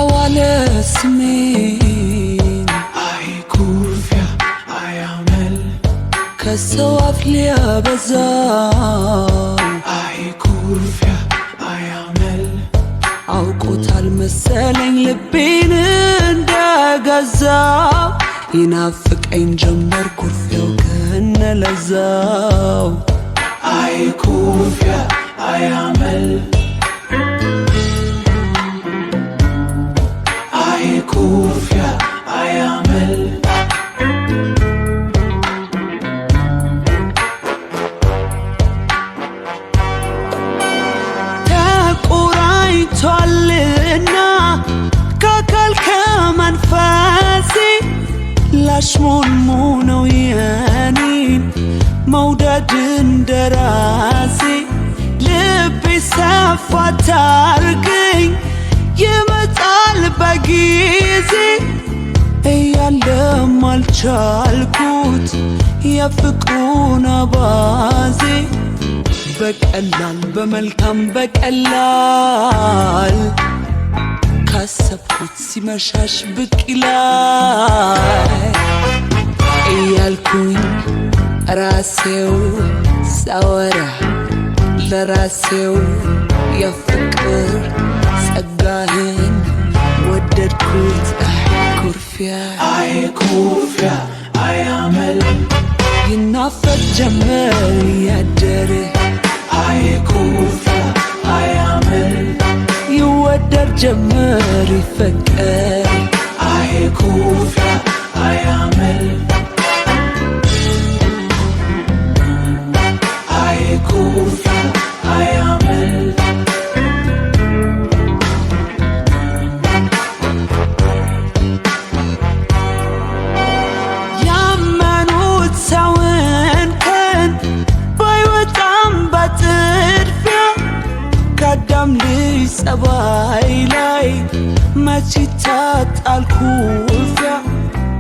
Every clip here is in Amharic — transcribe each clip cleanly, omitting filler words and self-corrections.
ያዋለ ስሜን አይ ኩርፊያ አይ አመል ከሰው አፍ ሊያበዛው አይ ኩርፊያ አይ አመል አውቆታል መሰለኝ ልቤን እንደገዛው ይናፍቀኝ ጀመር ኩርፊያው ከነለዛው አይ ኩርፊያ አይ አመል አይ ኩርፊያ አይ አመል ተቆራኝቷልና ከአካል ከመንፈሴ ላሽሞንሙነው የኔን መውደድ እንደራሴ ልቤ ሰፋ ታርገኝ ይመጣል በጊዜ እያለም አልቻልኩት የፍቅሩን አባዜ በቀላል በመልካም በቀላል ካሰብኩት ሲመሻሽ ብቅ ይላል እያልኩኝ ራሴው ሳወራ ለራሴው የፍቅር ጸጋህን ወደድኩት ኩርፊያ አይ ኩርፊያ አይ አመል ይናፈቅ ጀመር ያደረ አይ ኩርፊያ አይ አመል ይወደድ ጀመር ይፈቀር አይ ኩርፊያ አይ አመል አይ ኩርፊያ አይ አመል ያመኑት ሰውን ከን ባይወጣም በጥድፊያ ከአዳም ልጅ ጸባይ ላይ መች ይታጣል ኩርፊያ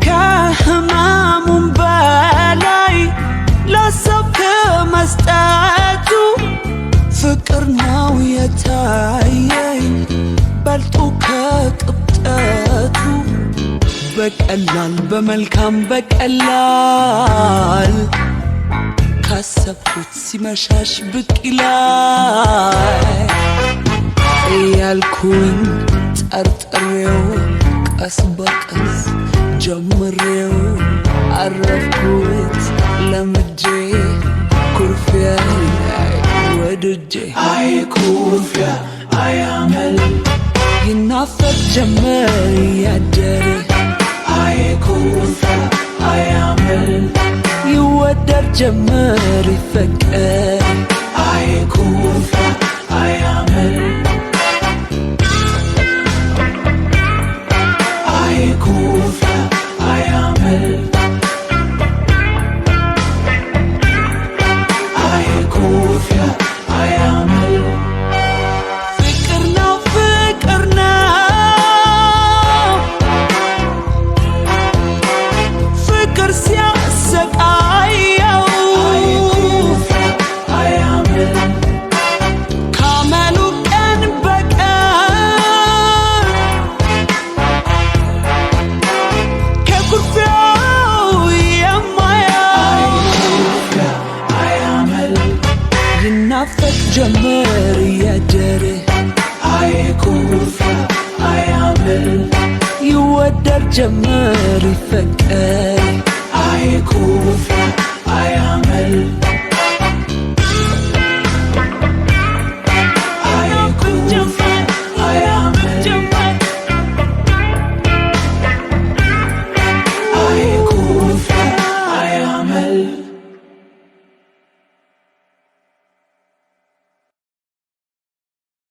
ከህመሙም በላይ ለሰው ከመስጠቱ ፍቅር ነው የታየኝ በልጦ ከቅብጠቱ በቀላል በመልካም በቀላል ካሰብኩት ሲመሻሽ ብቅ ይላል እያልኩኝ ጠርጥሬው ቀስ በቀስ ጀምሬው አረፍኩት ለምጄ ኩርፊያ ወድጄ አይ ኩርፊያ አይ አመል ይናፈቅ ጀመር ያደረ አይ ኩርፊያ አይ አመል ይወደድ ጀመር ይፈቀር አይ ኩርፊያ አይ አመል አይ ኩርፊያ አይ አመል አይ ኩርፊያ አይ አመል ፍቅር ነው ፍቅር ነው ፍቅር ሲያሰቃየው አይ አመል ካመሉ ቀን በቀን ከኩርፊያው የማያው አይ አመል ይናፈቅ ጀመር ያደረ አይ ኩርፊያ አይ አመል ይወደድ ጀመር ይፈቀር አይ ኩርፊያ